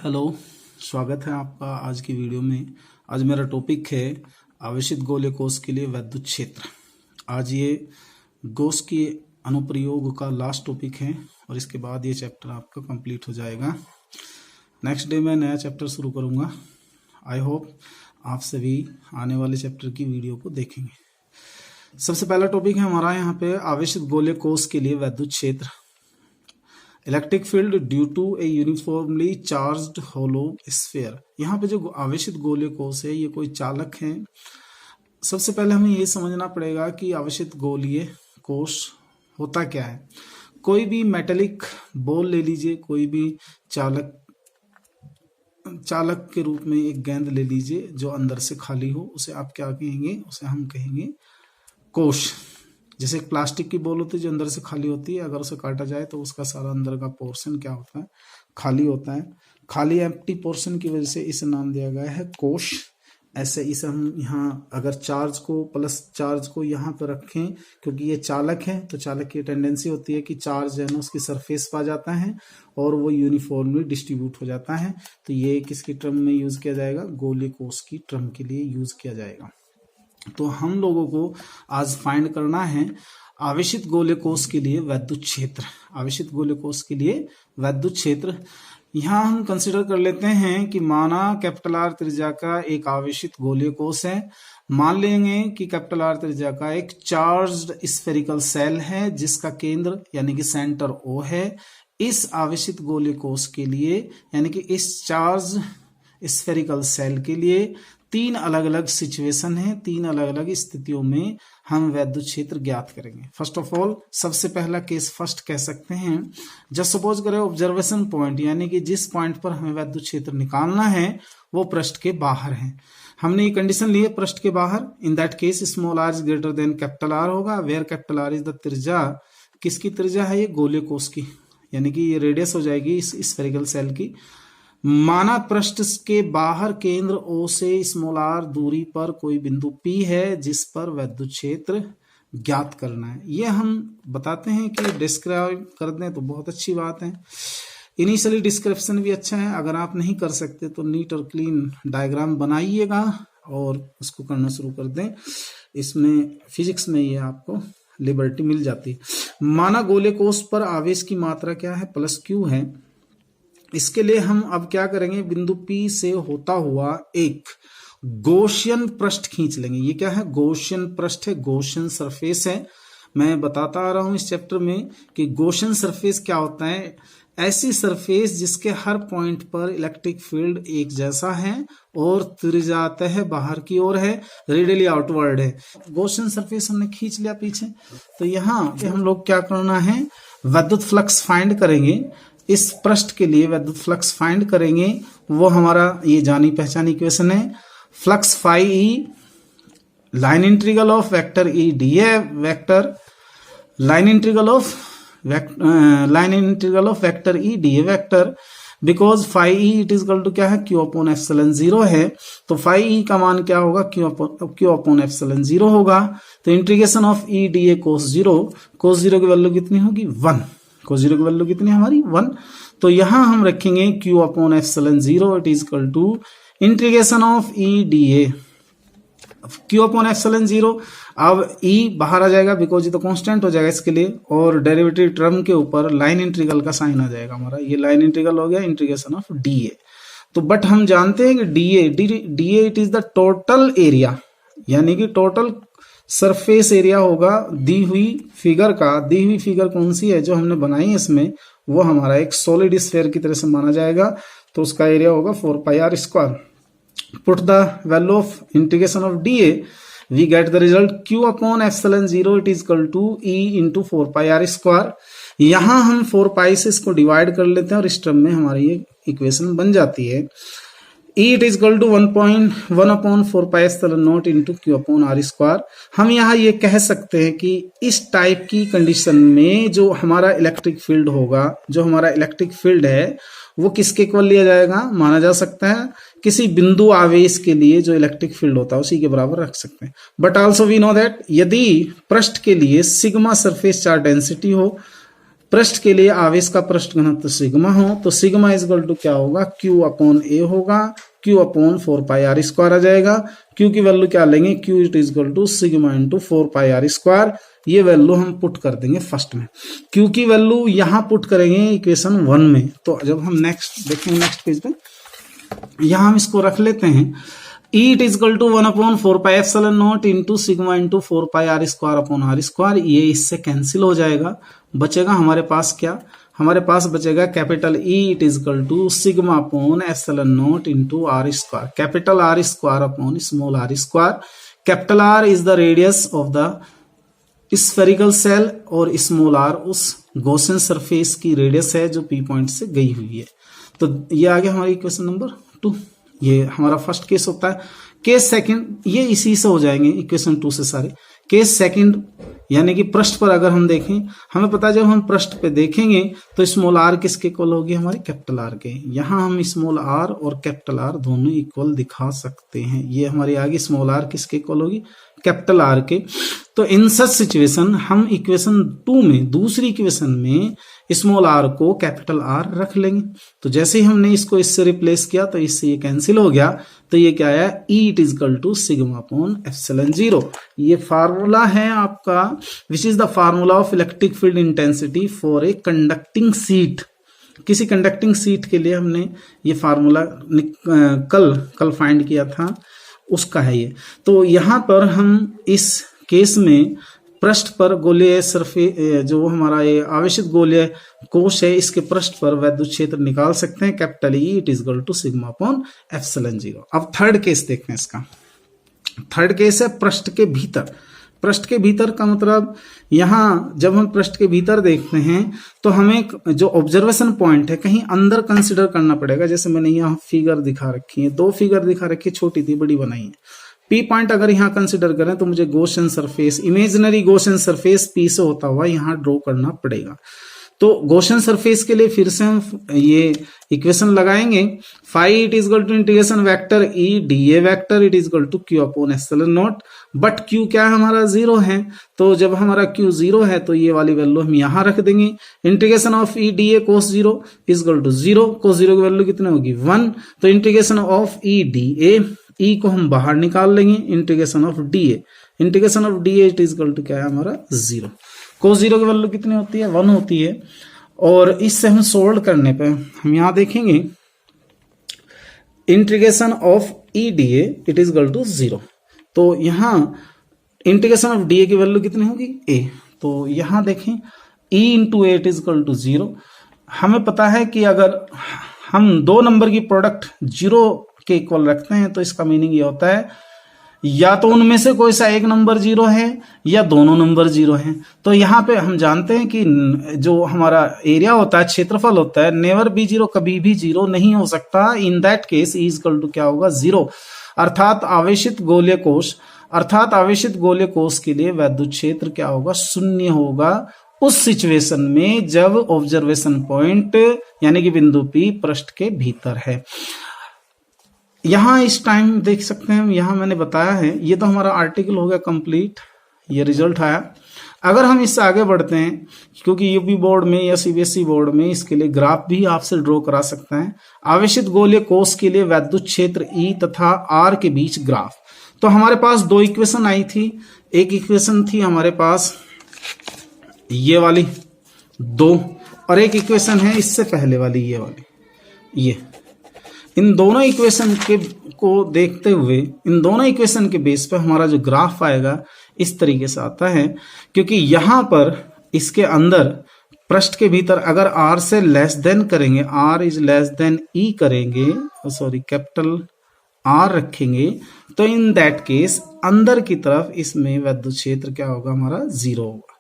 Hello, स्वागत है आपका आज की वीडियो में। आज मेरा टॉपिक है आवेशित गोले कोष के लिए वैद्युत क्षेत्र। आज ये गॉस के अनुप्रयोग का लास्ट टॉपिक है और इसके बाद ये चैप्टर आपका कंप्लीट हो जाएगा। नेक्स्ट डे मैं नया चैप्टर शुरू करूँगा। आई होप आप सभी आने वाले चैप्टर की वीडियो को देखेंगे। सबसे पहला टॉपिक है हमारा यहाँ पे आवेशित गोले कोष के लिए वैद्युत क्षेत्र। Electric field due to a uniformly charged hollow sphere. यहाँ पे जो आवेशित गोले कोष है ये कोई चालक है। सबसे पहले हमें ये समझना पड़ेगा कि आवेशित गोलीय कोष होता क्या है। कोई भी मेटेलिक बॉल ले लीजिए, कोई भी चालक के रूप में एक गेंद ले लीजिए जो अंदर से खाली हो, उसे आप क्या कहेंगे? उसे हम कहेंगे कोष। जैसे एक प्लास्टिक की बॉल होती है जो अंदर से खाली होती है, अगर उसे काटा जाए तो उसका सारा अंदर का पोर्शन क्या होता है? खाली होता है। खाली एम्प्टी पोर्शन की वजह से इसे नाम दिया गया है कोष। ऐसे इसे हम यहाँ अगर चार्ज को प्लस चार्ज को यहाँ पर रखें, क्योंकि ये चालक है तो चालक की टेंडेंसी होती है कि चार्ज है ना उसकी सरफेस पर आ जाता है और वो यूनिफॉर्मली डिस्ट्रीब्यूट हो जाता है। तो ये किसकी टर्म में यूज किया जाएगा? गोले कोष की टर्म के लिए यूज किया जाएगा। तो हम लोगों को आज फाइंड करना है आवेशित गोले कोष के लिए वैद्युत क्षेत्र। आवेशित गोले कोष के लिए वैद्युत क्षेत्र यहाँ हम कंसिडर कर लेते हैं कि माना कैपिटल आर त्रिज्या का एक आवेशित गोलीय कोष है। मान लेंगे कि कैपिटल आर त्रिज्या का एक चार्ज्ड स्फेरिकल सेल है जिसका केंद्र यानी कि सेंटर O है। इस आवेशित गोलीय कोष के लिए यानी कि इस चार्ज स्फेरिकल सेल के लिए तीन अलग अलग सिचुएशन है, तीन अलग अलग स्थितियों में हम वैद्युत क्षेत्र ज्ञात करेंगे। फर्स्ट ऑफ ऑल सबसे पहला केस फर्स्ट कह सकते हैं। जस्ट सपोज करें ऑब्जर्वेशन पॉइंट यानी कि जिस पॉइंट पर हमें वैद्युत क्षेत्र निकालना है वो पृष्ठ के बाहर है। हमने ये कंडीशन ली है पृष्ठ के बाहर। In that case small R is greater than capital R होगा, where capital R is the त्रिज्या। किसकी त्रिज्या है? ये गोले कोष की, यानी कि ये रेडियस हो जाएगी इस स्फेरिकल सेल की। माना पृष्ठ के बाहर केंद्र O से स्मॉल r दूरी पर कोई बिंदु P है जिस पर वैद्युत क्षेत्र ज्ञात करना है। ये हम बताते हैं कि डिस्क्राइब कर दें तो बहुत अच्छी बात है। इनिशियली डिस्क्रिप्शन भी अच्छा है। अगर आप नहीं कर सकते तो नीट और क्लीन डायग्राम बनाइएगा और उसको करना शुरू कर दें। इसमें फिजिक्स में ये आपको लिबर्टी मिल जाती है। माना गोले कोष पर आवेश की मात्रा क्या है? +Q है। इसके लिए हम अब क्या करेंगे? बिंदु P से होता हुआ एक गॉसियन पृष्ठ खींच लेंगे। ये क्या है? गॉसियन पृष्ठ है, गॉसियन सरफेस है। मैं बताता आ रहा हूं इस चैप्टर में कि गॉसियन सरफेस क्या होता है। ऐसी सरफेस जिसके हर पॉइंट पर इलेक्ट्रिक फील्ड एक जैसा है और त्रिज्यातः बाहर की ओर है, रेडियली आउटवर्ड है। गॉसियन सरफेस हमने खींच लिया पीछे। तो यहाँ हम लोग क्या करना है? वैद्युत फ्लक्स फाइंड करेंगे। इस पृष्ठ के लिए वैद्युत फ्लक्स फाइंड करेंगे। वो हमारा ये जानी पहचानी इक्वेशन है। Flux phi E line integral of vector E D A vector line integral of vector E D A vector, because phi E it is equal to क्या है? Q/ε0 है। तो फाई ई का मान क्या होगा? Q/ε0 होगा। तो integration of E D A cos zero की वैल्यू कितनी होगी? 1। कोस जीरो की वैल्यू कितनी हमारी? 1। तो यहां हम रखेंगे Q/ε0 it is equal to integration of E D A Q/ε0। अब E बाहर आ जाएगा बिकॉज ये तो कांस्टेंट हो जाएगा इसके लिए, और डेरिवेटिव टर्म के ऊपर लाइन इंटीग्रल का साइन आ जाएगा हमारा। ये लाइन इंटीग्रल हो गया इंटीग्रेशन ऑफ DA। तो बट हम जानते हैं कि DA it is the total area, यानी कि टोटल सरफेस एरिया होगा दी हुई फिगर का। दी हुई फिगर कौन सी है? जो हमने बनाई है इसमें वो हमारा एक सॉलिड स्फीयर की तरह से माना जाएगा। तो उसका एरिया होगा 4πr²। Put the value of integration of DA, we get the result Q/ε0 it is equal to E into 4πr²। यहां हम 4π से इसको डिवाइड कर लेते हैं और इस टर्म में हमारी ये इक्वेशन बन जाती है। E it is equal to 1/4πε0 into Q/r²। हम यहाँ ये कह सकते हैं कि इस टाइप की कंडीशन में जो हमारा इलेक्ट्रिक फील्ड होगा, जो हमारा इलेक्ट्रिक फील्ड है वो किसके इक्वल लिया जाएगा? माना जा सकता है किसी बिंदु आवेश के लिए जो इलेक्ट्रिक फील्ड होता है उसी के बराबर रख सकते हैं। But also we know that यदि पृष्ठ के लिए सिग्मा सरफेस चार्ज डेंसिटी हो, पृष्ठ के लिए आवेश का पृष्ठ घनत्व सिग्मा हो तो सिग्मा इज इक्वल टू क्या होगा, Q अपॉन A होगा, Q upon 4 pi R square आ जाएगा। Q की वैल्यू क्या लेंगे, Q is equal to sigma into 4 pi R square. ये वैल्यू हम पुट कर देंगे फर्स्ट में, Q की वैल्यू यहां पुट करेंगे इक्वेशन 1 में। तो जब हम नेक्स्ट देखेंगे नेक्स्ट पेज पे, यहां हम इसको रख लेते हैं, E it is equal to 1 upon 4 pi epsilon naught into sigma into 4 pi R square upon R square. ये इससे कैंसिल हो जाएगा, बचेगा हमारे पास क्या, हमारे पास बचेगा capital E it is equal to sigma upon epsilon naught into R square, capital R square upon small R square. Capital R is the radius of the spherical shell और स्मॉल आर उस Gaussian surface की radius है जो P point से गई हुई है। तो ये आ गया हमारी इक्वेशन नंबर 2। ये हमारा फर्स्ट केस होता है। केस सेकंड, ये इसी से हो जाएंगे इक्वेशन 2 से सारे। केस सेकंड यानी कि पृष्ठ पर अगर हम देखें, हमें पता है जब हम पृष्ठ पे देखेंगे तो स्मॉल आर किसके इक्वल होगी, हमारे कैपिटल आर के। यहां हम स्मॉल आर और कैपिटल आर दोनों इक्वल दिखा सकते हैं। ये हमारी आगे स्मॉल आर किसके इक्वल होगी, कैपिटल आर के। तो इन सच सिचुएशन हम इक्वेशन 2 में, दूसरी इक्वेशन में स्मॉल आर को कैपिटल आर रख लेंगे। तो जैसे ही हमने इसको इससे रिप्लेस किया तो इससे ये कैंसिल हो गया। तो ये क्या है, E it is equal to sigma upon epsilon 0। ये फार्मूला है आपका, which is the formula of electric field intensity for a conducting sheet. किसी कंडक्टिंग सीट के लिए हमने ये फार्मूला कल फाइंड किया था, उसका है ये। तो यहां पर हम इस केस में पृष्ठ पर गोलीय सरफे जो हमारा ये आवेशित गोलीय कोश है, इसके पृष्ठ पर वैद्युत क्षेत्र निकाल सकते हैं, capital E it is equal to sigma upon epsilon 0। अब थर्ड केस देखते हैं इसका। थर्ड केस है पृष्ठ के भीतर। पृष्ठ के भीतर का मतलब, यहां जब हम पृष्ठ के भीतर देखते हैं तो हमें जो ऑब्जर्वेशन पॉइंट है कहीं अंदर कंसिडर करना पड़ेगा। जैसे मैंने यहाँ फिगर दिखा रखी है, 2 फिगर दिखा रखी है, छोटी थी बड़ी बनाई है। पी पॉइंट अगर यहाँ कंसिडर करें तो मुझे Gaussian surface, imaginary Gaussian surface P से होता हुआ यहाँ ड्रॉ करना पड़ेगा। तो गॉसियन सरफेस के लिए फिर से हम ये इक्वेशन लगाएंगे, phi it is equal to integration vector E dA vector it is equal to Q upon epsilon naught. But Q क्या है, हमारा 0 है। तो जब हमारा Q 0 है तो ये वाली वैल्यू हम यहां रख देंगे। Integration of E dA cos 0 is equal to 0। cos 0 की वैल्यू कितनी होगी, 1। तो integration of E dA, E को हम बाहर निकाल लेंगे, integration of dA, integration of dA it is equal to क्या है हमारा 0। cos 0 की वैल्यू कितनी होती है, 1 होती है। और इससे हम सोल्व करने पे हम यहां देखेंगे integration of E dA it is equal to 0। तो यहां इंटीग्रेशन ऑफ dA की वैल्यू कितनी होगी, A। तो यहां देखें E into A it is equal to 0। हमें पता है कि अगर हम 2 नंबर की प्रोडक्ट 0 के इक्वल रखते हैं तो इसका मीनिंग ये होता है या तो उनमें से कोई सा एक नंबर 0 है या दोनों नंबर 0 हैं। तो यहाँ पे हम जानते हैं कि जो हमारा एरिया होता है, क्षेत्रफल होता है, नेवर बी 0, कभी भी 0 नहीं हो सकता। In that case E equal to क्या होगा, 0। अर्थात आवेशित गोलीय कोश के लिए वैद्युत क्षेत्र क्या होगा, 0 होगा उस सिचुएशन में जब ऑब्जर्वेशन पॉइंट यानी कि बिंदु P पृष्ठ के भीतर है। यहां इस टाइम देख सकते हैं, यहां मैंने बताया है, ये तो हमारा आर्टिकल हो गया कंप्लीट, ये रिजल्ट आया। अगर हम इससे आगे बढ़ते हैं, क्योंकि यूपी बोर्ड में या सीबीएसई बोर्ड में इसके लिए ग्राफ भी आपसे ड्रॉ करा सकते हैं, आवेशित गोलीय कोश के लिए वैद्युत क्षेत्र E तथा R के बीच ग्राफ। तो हमारे पास 2 इक्वेशन आई थी। एक इक्वेशन थी हमारे पास ये वाली 2, और एक इक्वेशन है इससे पहले वाली ये वाली। ये इन दोनों इक्वेशन को देखते हुए, इन दोनों इक्वेशन के बेस पर हमारा जो ग्राफ आएगा इस तरीके से आता है। क्योंकि यहां पर इसके अंदर पृष्ठ के भीतर अगर R से लेस देन करेंगे, R is less than E करेंगे, सॉरी कैपिटल R रखेंगे, तो इन दैट केस अंदर की तरफ इसमें वैद्युत क्षेत्र क्या होगा, हमारा 0 होगा।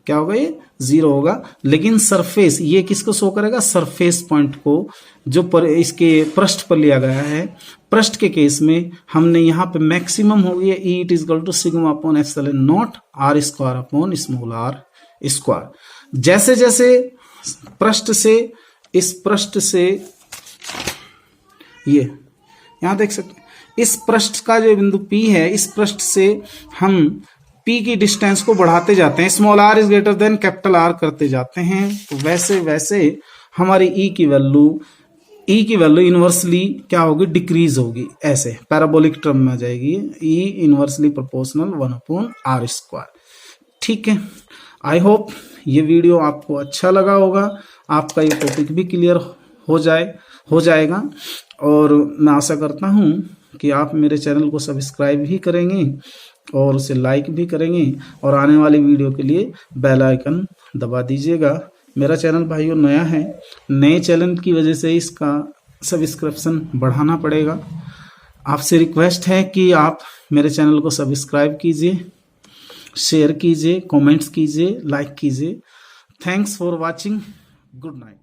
क्या होगा, ये 0 होगा। लेकिन सरफेस, ये किसको शो करेगा, सरफेस पॉइंट को, जो पर इसके पृष्ठ पर लिया गया है। पृष्ठ के केस में हमने यहाँ पे मैक्सिमम हो गया E it is equal to sigma upon epsilon naught R square upon small r square. जैसे जैसे पृष्ठ से, इस पृष्ठ से, ये यहां देख सकते हैं, इस पृष्ठ का जो बिंदु P है, इस पृष्ठ से हम पी की डिस्टेंस को बढ़ाते जाते हैं, small R is greater than capital R करते जाते हैं, तो वैसे वैसे हमारी ई की वैल्यू इनवर्सली क्या होगी, डिक्रीज होगी, ऐसे पैराबोलिक टर्म में आ जाएगी, ई इनवर्सली प्रोपोर्शनल 1/r²। ठीक है, आई होप ये वीडियो आपको अच्छा लगा होगा, आपका ये टॉपिक भी क्लियर हो जाएगा, और मैं आशा करता हूँ कि आप मेरे चैनल को सब्सक्राइब भी करेंगे और उसे लाइक भी करेंगे, और आने वाली वीडियो के लिए बेल आइकन दबा दीजिएगा। मेरा चैनल भाइयों नया है, नए चैनल की वजह से इसका सब्सक्रिप्शन बढ़ाना पड़ेगा। आपसे रिक्वेस्ट है कि आप मेरे चैनल को सब्सक्राइब कीजिए, शेयर कीजिए, कमेंट्स कीजिए, लाइक कीजिए। Thanks for watching, good night.